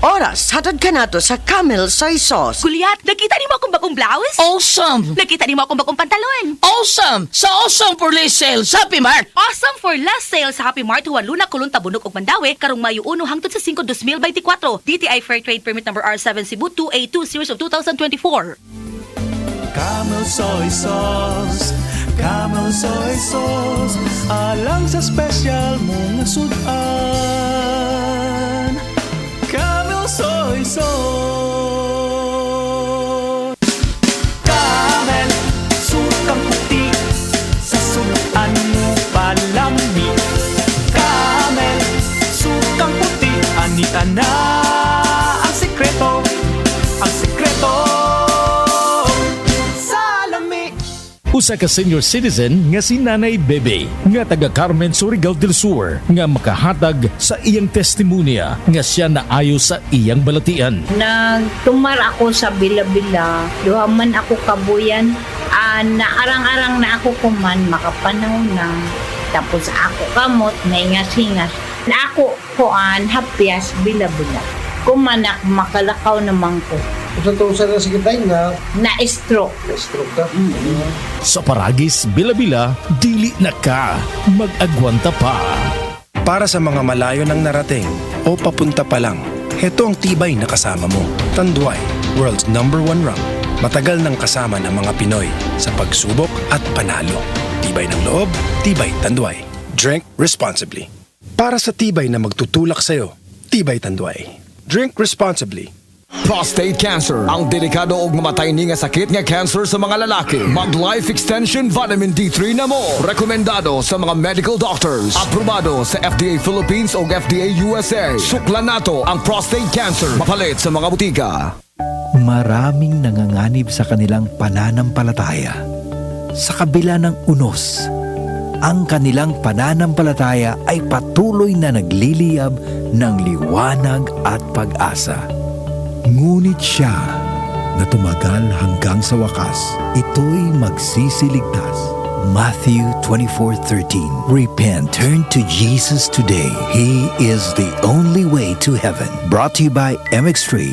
Oras, hatod ka na to sa Camel Soy Sauce. Gulyat, nakita ni mo akong bagong blouse? Awesome! Nakita ni mo akong bagong pantalon? Awesome! Sa Awesome for Less Sale sa Happy Mart! Awesome for last sale sa Happy Mart huwan Luna, Kulon, Tabunok ug Mandawi karong Mayo 1 hangtod sa 5, 2024. DTI Fair Trade Permit number R7 Cebu 282 series of 2024. Camel Soy Sauce, Camel Soy Sauce, alang sa special mong sudan. Camel Soy Sauce. Camel, sukang puti, sa sunuan mo palami. Camel, sukang puti, anita na ang sekreto, ang sekreto. Usa ka senior citizen nga si Nanay Bebe nga taga Carmen Surigao del Sur nga makahatag sa iyang testimonya nga siya naayo sa iyang balatian. Nagtumar ako sa Bila-Bila, duhaman ako kabuyan, naarang-arang na ako kuman, makapanaw na. Tapos ako kamot, naingas-ingas. Na ako kuan, hapyas, Bila-Bila. Kumanak, makalakaw naman ko. Kung sa sige tayo nga, Na-stroke. na-stroke ka. Sa Paragis, Bila-Bila, dili na ka mag-agwanta pa. Para sa mga malayo ng narating o papunta pa lang, heto ang tibay na kasama mo. Tanduay, world's #1 rank. Matagal nang kasama ng mga Pinoy sa pagsubok at panalo. Tibay ng loob, tibay Tanduay. Drink responsibly. Para sa tibay na magtutulak sa'yo, tibay Tanduay. Drink responsibly. Prostate cancer, ang delikado ug mamatay ni nga sakit nga cancer sa mga lalaki. Mag Life Extension Vitamin D3 na mo. Rekomendado sa mga medical doctors. Aprobado sa FDA Philippines ug FDA USA. Suklan nato ang prostate cancer. Mapalit sa mga butika. Maraming nanganganib sa kanilang pananampalataya. Sa kabila ng unos, ang kanilang pananampalataya ay patuloy na nagliliyab ng liwanag at pag-asa. Ngunit siya na tumagal hanggang sa wakas, ito'y magsisiligtas. Matthew 24:13. Repent, turn to Jesus today. He is the only way to heaven. Brought to you by MX3